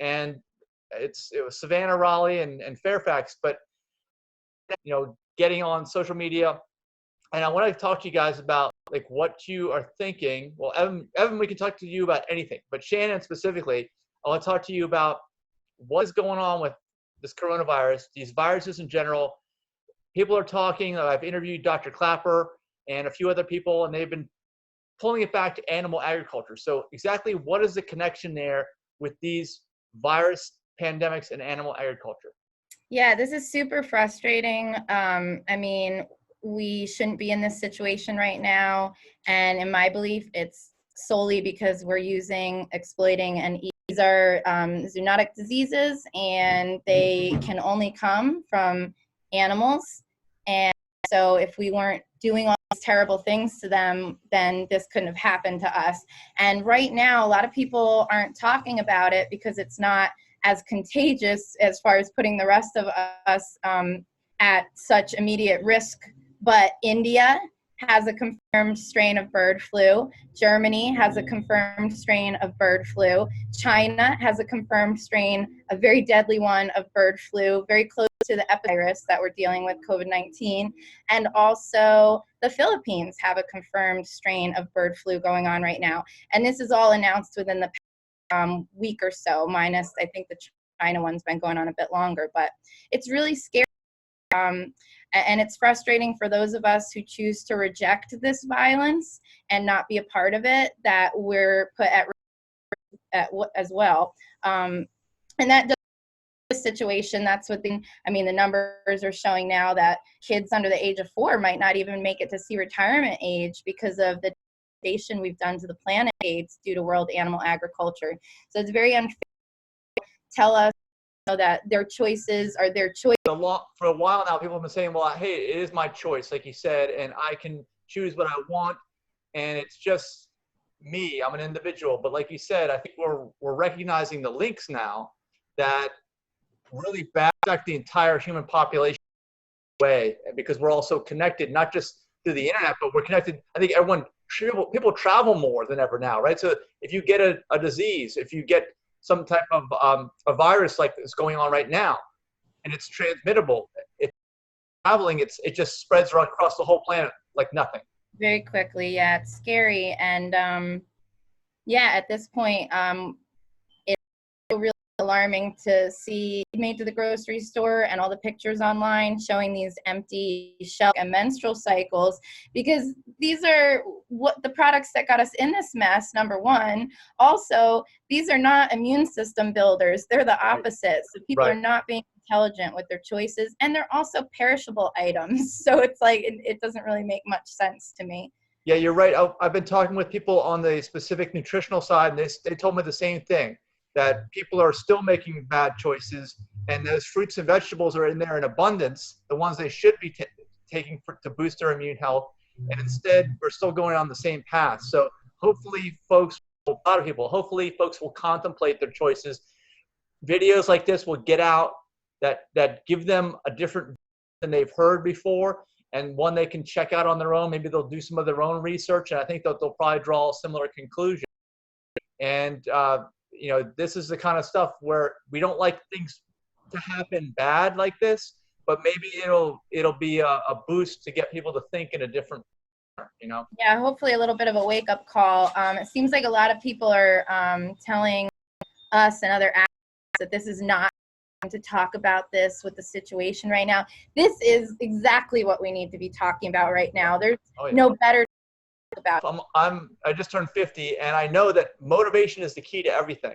and it was Savannah, Raleigh, and Fairfax. But getting on social media, and I want to talk to you guys about like what you are thinking. Well, Evan, we can talk to you about anything, but Shannon specifically, I want to talk to you about what is going on with this coronavirus, these viruses in general. People are talking. I've interviewed Dr. Clapper and a few other people, and they've been pulling it back to animal agriculture. So exactly what is the connection there with these virus pandemics and animal agriculture? Yeah, this is super frustrating. I mean, we shouldn't be in this situation right now. And in my belief, it's solely because we're exploiting, and these are zoonotic diseases, and they can only come from animals. And so if we weren't doing all these terrible things to them, then this couldn't have happened to us. And right now, a lot of people aren't talking about it because it's not as contagious as far as putting the rest of us at such immediate risk. But India has a confirmed strain of bird flu. Germany has a confirmed strain of bird flu. China has a confirmed strain, a very deadly one of bird flu, very close to the epivirus that we're dealing with, COVID-19. And also the Philippines have a confirmed strain of bird flu going on right now. And this is all announced within the week or so, minus I think the China one's been going on a bit longer. But it's really scary. And it's frustrating for those of us who choose to reject this violence and not be a part of it, that we're put at risk as well. And that situation, that's what the numbers are showing now, that kids under the age of 4 might not even make it to see retirement age because of the devastation we've done to the planet due to world animal agriculture. So it's very unfair to tell us that their choices are their choice. For a while now, people have been saying, well, hey, it is my choice, like you said, and I can choose what I want, and it's just me. I'm an individual. But like you said, I think we're recognizing the links now that really affect the entire human population way, because we're all so connected, not just through the internet, but we're connected. I think people travel more than ever now, right? So if you get a disease, if you get some type of a virus like this going on right now, and it's transmittable, it's traveling, it just spreads right across the whole planet like nothing. Very quickly, yeah, it's scary. And at this point, it's really alarming to see made to the grocery store and all the pictures online showing these empty shelves and menstrual cycles, because these are what the products that got us in this mess, number one. Also, these are not immune system builders. They're the opposite. So people are not being intelligent with their choices, and they're also perishable items. So it's like, it doesn't really make much sense to me. Yeah, you're right. I've been talking with people on the specific nutritional side, and they told me the same thing, that people are still making bad choices, and those fruits and vegetables are in there in abundance, the ones they should be taking to boost their immune health, and instead we're still going on the same path. So hopefully folks will contemplate their choices. Videos like this will get out that give them a different than they've heard before, and one they can check out on their own. Maybe they'll do some of their own research, and I think they'll probably draw a similar conclusion. And this is the kind of stuff where we don't like things to happen bad like this, but maybe it'll be a boost to get people to think in a different manner, Yeah, hopefully a little bit of a wake-up call. It seems like a lot of people are telling us and other actors that this is not to talk about this with the situation right now. This is exactly what we need to be talking about right now. There's no better about. I just turned 50, and I know that motivation is the key to everything.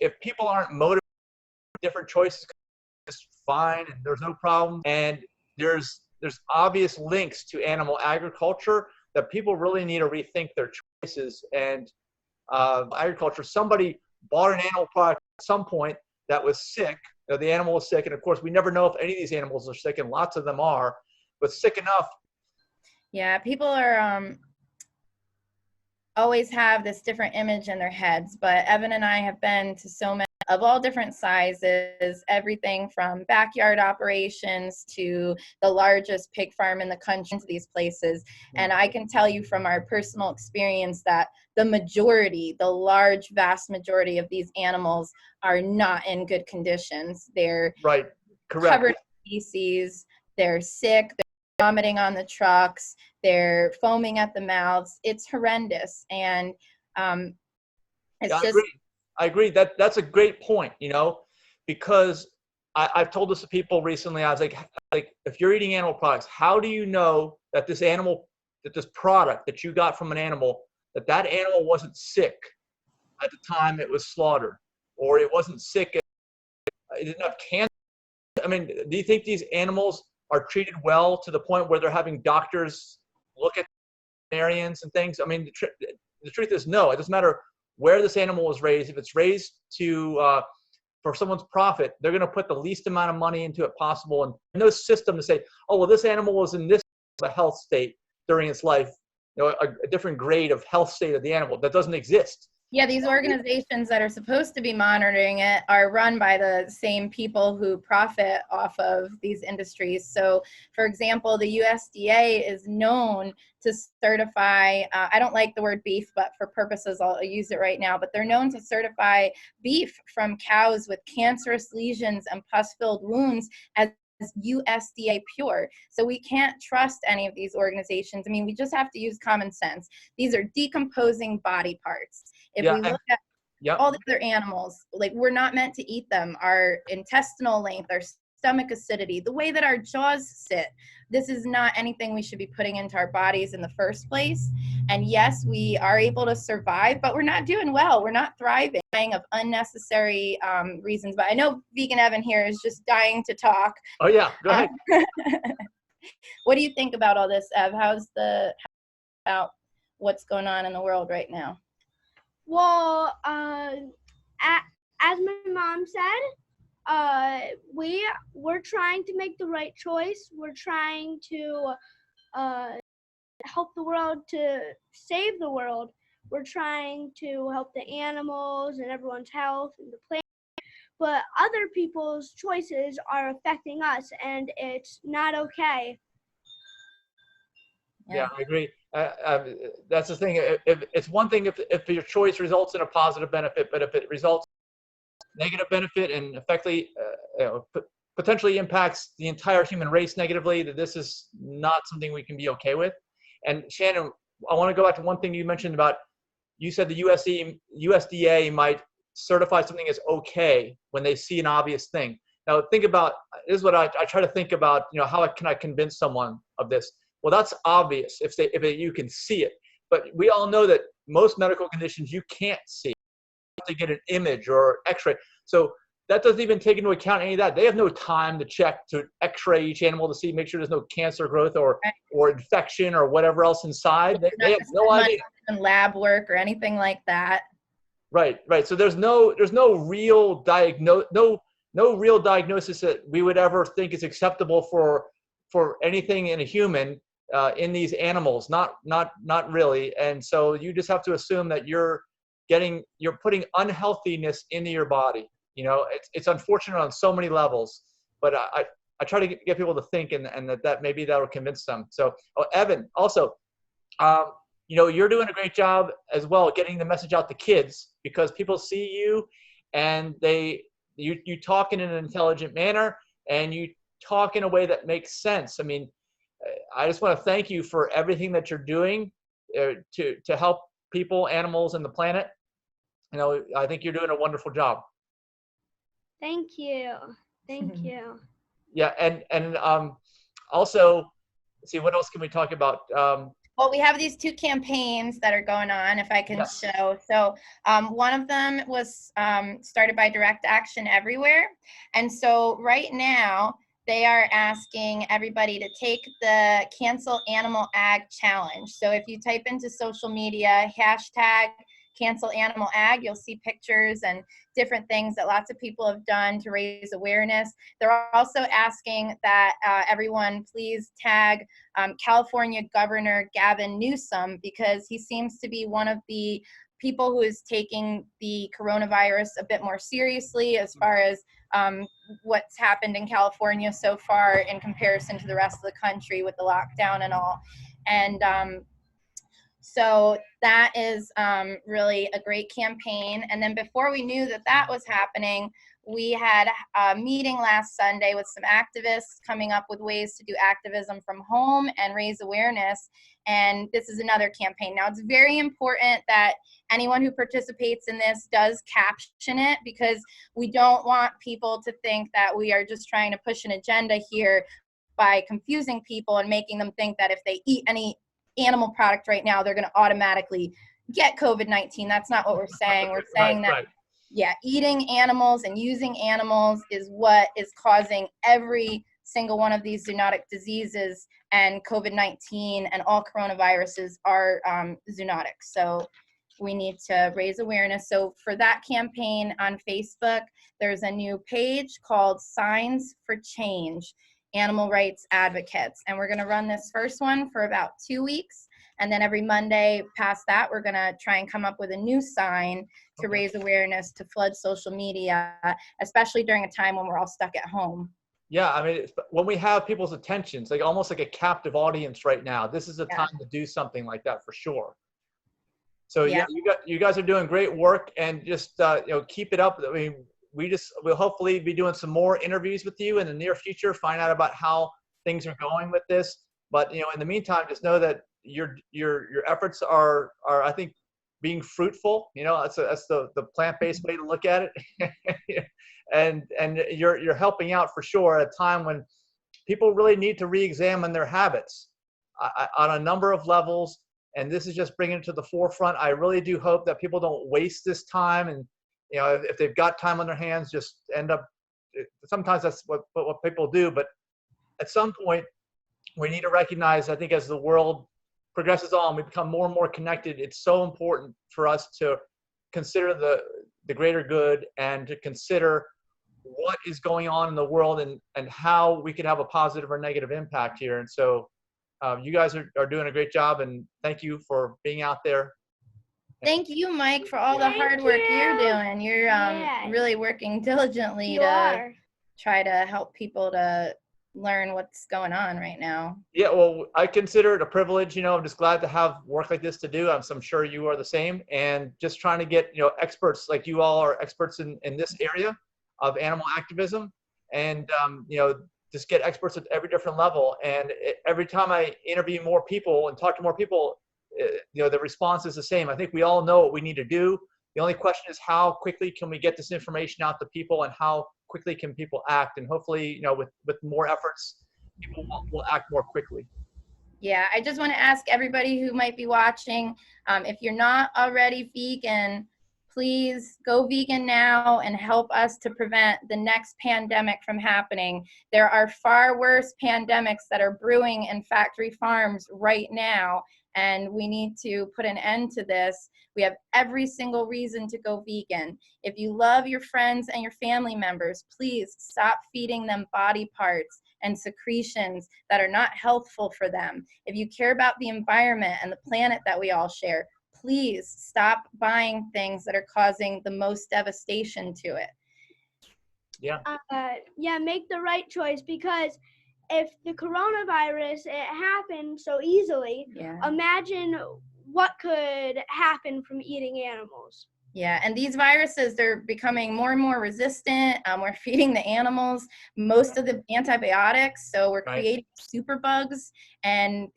If people aren't motivated, different choices is fine, and there's no problem. And there's obvious links to animal agriculture that people really need to rethink their choices. And agriculture, somebody bought an animal product at some point that was sick. The animal was sick, and of course we never know if any of these animals are sick, and lots of them are, but sick enough. Yeah, people are always have this different image in their heads, but Evan and I have been to so many of all different sizes, everything from backyard operations to the largest pig farm in the country, to these places. And I can tell you from our personal experience that the majority, the large, vast majority of these animals are not in good conditions. They're Right. Correct. covered in feces, they're sick, they're vomiting on the trucks, they're foaming at the mouths. It's horrendous. And it's Yeah, just, I agree. That's a great point, you know, because I've told this to people recently. I was like, if you're eating animal products, how do you know that this product that you got from an animal, that animal wasn't sick at the time it was slaughtered, or it wasn't sick, it didn't have cancer? I mean, do you think these animals are treated well to the point where they're having doctors look at veterinarians and things? I mean, the truth is no. It doesn't matter where this animal was raised. If it's raised to for someone's profit, they're going to put the least amount of money into it possible, and no system to say, oh well, this animal was in this health state during its life, you know, a different grade of health state of the animal. That doesn't exist. yeah, these organizations that are supposed to be monitoring it are run by the same people who profit off of these industries. So, for example, the USDA is known to certify, I don't like the word beef, but for purposes, I'll use it right now, but they're known to certify beef from cows with cancerous lesions and pus-filled wounds as USDA pure. So we can't trust any of these organizations. I mean, we just have to use common sense. These are decomposing body parts. If we look at all the other animals, like, we're not meant to eat them. Our intestinal length, our stomach acidity, the way that our jaws sit, this is not anything we should be putting into our bodies in the first place. And yes, we are able to survive, but we're not doing well. We're not thriving of unnecessary reasons. But I know VeganEvan here is just dying to talk. Oh yeah, go ahead. What do you think about all this, Ev? About what's going on in the world right now? Well, as my mom said, we're trying to make the right choice. We're trying to help the world, to save the world. We're trying to help the animals and everyone's health and the planet. But other people's choices are affecting us, and it's not okay. Yeah, I agree. That's the thing. If it's one thing if your choice results in a positive benefit, but if it results in negative benefit and effectively potentially impacts the entire human race negatively, that this is not something we can be okay with. And Shannon, I want to go back to one thing you mentioned about, you said the USDA might certify something as okay when they see an obvious thing. Now think about, this is what I try to think about, you know, how can I convince someone of this? Well, that's obvious if you can see it. But we all know that most medical conditions you can't see. You have to get an image or x-ray. So that doesn't even take into account any of that. They have no time to check, to x-ray each animal to make sure there's no cancer growth or infection or whatever else inside. They have no idea. Lab work or anything like that. Right. So there's no real real diagnosis that we would ever think is acceptable for anything in a human. In these animals, not really. And so you just have to assume that you're putting unhealthiness into your body. You know, it's unfortunate on so many levels, but I try to get people to think, and that maybe that will convince them. So, Evan, also, you know, you're doing a great job as well getting the message out to kids, because people see you and you talk in an intelligent manner and you talk in a way that makes sense. I mean, I just want to thank you for everything that you're doing to help people, animals, and the planet. You know, I think you're doing a wonderful job. Thank you. Thank you. Yeah, and also, let's see, what else can we talk about? Well, we have these two campaigns that are going on, if I can show. So one of them was started by Direct Action Everywhere. And so right now, they are asking everybody to take the Cancel Animal Ag Challenge. So if you type into social media, hashtag Cancel Animal Ag, you'll see pictures and different things that lots of people have done to raise awareness. They're also asking that everyone please tag California Governor Gavin Newsom, because he seems to be one of the people who is taking the coronavirus a bit more seriously as far as what's happened in California so far in comparison to the rest of the country with the lockdown and all. And so that is really a great campaign. And then before we knew that that was happening, we had a meeting last Sunday with some activists coming up with ways to do activism from home and raise awareness. And this is another campaign. Now, it's very important that anyone who participates in this does caption it, because we don't want people to think that we are just trying to push an agenda here by confusing people and making them think that if they eat any animal product right now, they're going to automatically get COVID-19. That's not what we're saying. We're saying that, yeah, eating animals and using animals is what is causing every single one of these zoonotic diseases, and COVID-19 and all coronaviruses are zoonotic. So we need to raise awareness. So for that campaign on Facebook, there's a new page called Signs for Change, Animal Rights Advocates. And we're going to run this first one for about 2 weeks. And then every Monday past that, we're going to try and come up with a new sign to raise awareness, to flood social media, especially during a time when we're all stuck at home. Yeah, I mean, when we have people's attention, it's like almost like a captive audience right now. This is a time to do something like that for sure. So yeah, you guys are doing great work, and just keep it up. I mean, we'll hopefully be doing some more interviews with you in the near future, find out about how things are going with this. But in the meantime, just know that your efforts are I think being fruitful. That's the plant-based way to look at it. and you're helping out for sure at a time when people really need to re-examine their habits on a number of levels. And this is just bringing it to the forefront. I really do hope that people don't waste this time, and if they've got time on their hands, just end up. Sometimes that's what people do, but at some point, we need to recognize. I think as the world progresses on, we become more and more connected. It's so important for us to consider the greater good, and to consider what is going on in the world, and how we could have a positive or negative impact here. And so you guys are doing a great job, and thank you for being out there. Thank you, Mike, for all the hard work you're doing. You're really working diligently to try to help people to learn what's going on right now. Yeah, well, I consider it a privilege. I'm just glad to have work like this to do. I'm sure you are the same. And just trying to get experts like you all are experts in this area of animal activism, and just get experts at every different level. And every time I interview more people and talk to more people, the response is the same. I think we all know what we need to do. The only question is, how quickly can we get this information out to people, and how quickly can people act? And hopefully, with more efforts, people will act more quickly. Yeah, I just want to ask everybody who might be watching, if you're not already vegan, please go vegan now and help us to prevent the next pandemic from happening. There are far worse pandemics that are brewing in factory farms right now, and we need to put an end to this. We have every single reason to go vegan. If you love your friends and your family members, please stop feeding them body parts and secretions that are not healthful for them. If you care about the environment and the planet that we all share, please stop buying things that are causing the most devastation to it. Yeah, make the right choice, because if the coronavirus, it happened so easily, imagine what could happen from eating animals. Yeah, and these viruses, they're becoming more and more resistant. We're feeding the animals most of the antibiotics, so we're creating superbugs, and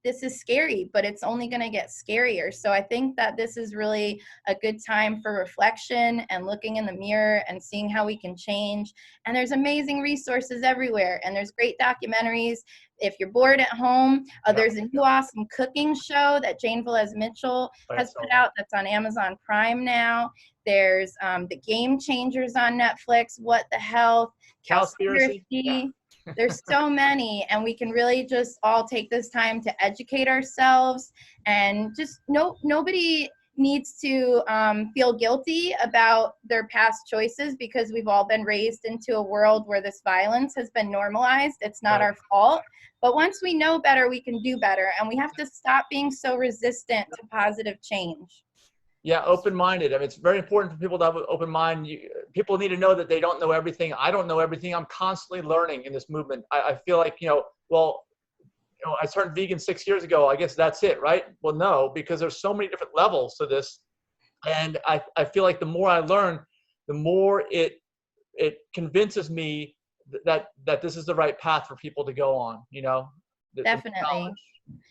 this is scary, but it's only going to get scarier. So I think that this is really a good time for reflection and looking in the mirror and seeing how we can change. And there's amazing resources everywhere, and there's great documentaries. If you're bored at home, there's a new awesome cooking show that Jane Velez-Mitchell has put out that's on Amazon Prime now. There's The Game Changers on Netflix, What the Health, Cowspiracy. There's so many, and we can really just all take this time to educate ourselves, and just nobody needs to feel guilty about their past choices, because we've all been raised into a world where this violence has been normalized. It's not our fault. But once we know better, we can do better, and we have to stop being so resistant to positive change. Yeah, open-minded. I mean, it's very important for people to have an open mind. People need to know that they don't know everything. I don't know everything. I'm constantly learning in this movement. I feel like, well, I turned vegan 6 years ago. I guess that's it, right? Well, no, because there's so many different levels to this. And I feel like the more I learn, the more it convinces me that this is the right path for people to go on, Definitely.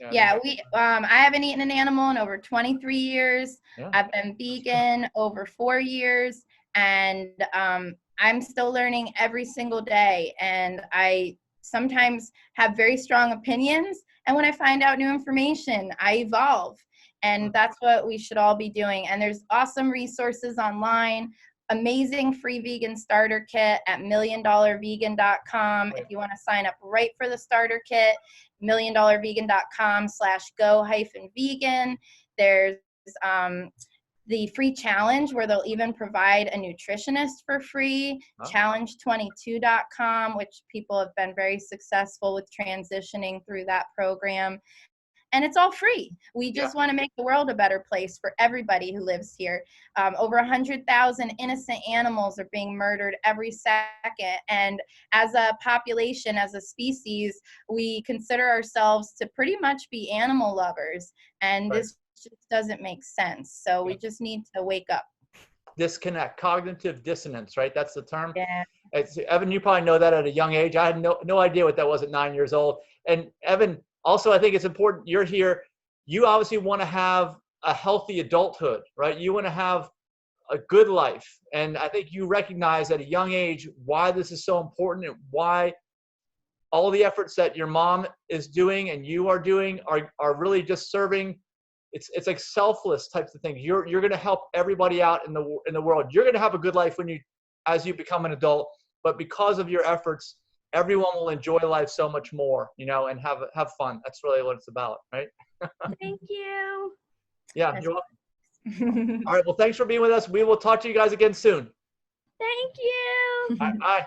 Yeah. Yeah, I haven't eaten an animal in over 23 years. Yeah. I've been vegan over 4 years, and I'm still learning every single day. And I sometimes have very strong opinions, and when I find out new information, I evolve. And that's what we should all be doing. And there's awesome resources online. Amazing free vegan starter kit at milliondollarvegan.com. If you want to sign up right for the starter kit, milliondollarvegan.com/go-vegan. There's the free challenge where they'll even provide a nutritionist for free, challenge22.com, which people have been very successful with transitioning through that program. And it's all free. We just want to make the world a better place for everybody who lives here. Over 100,000 innocent animals are being murdered every second. And as a population, as a species, we consider ourselves to pretty much be animal lovers. And this just doesn't make sense. So we just need to wake up. Disconnect, cognitive dissonance, right? That's the term. Yeah. Evan, you probably know that at a young age. I had no idea what that was at 9 years old. And Evan, also, I think it's important you're here. You obviously want to have a healthy adulthood, right? You want to have a good life. And I think you recognize at a young age why this is so important and why all the efforts that your mom is doing and you are doing are really just serving. It's like selfless types of things. You're going to help everybody out in the world. You're going to have a good life as you become an adult, but because of your efforts, everyone will enjoy life so much more, and have fun. That's really what it's about, right? Thank you. Yeah, you're welcome. All right, well, thanks for being with us. We will talk to you guys again soon. Thank you. Bye.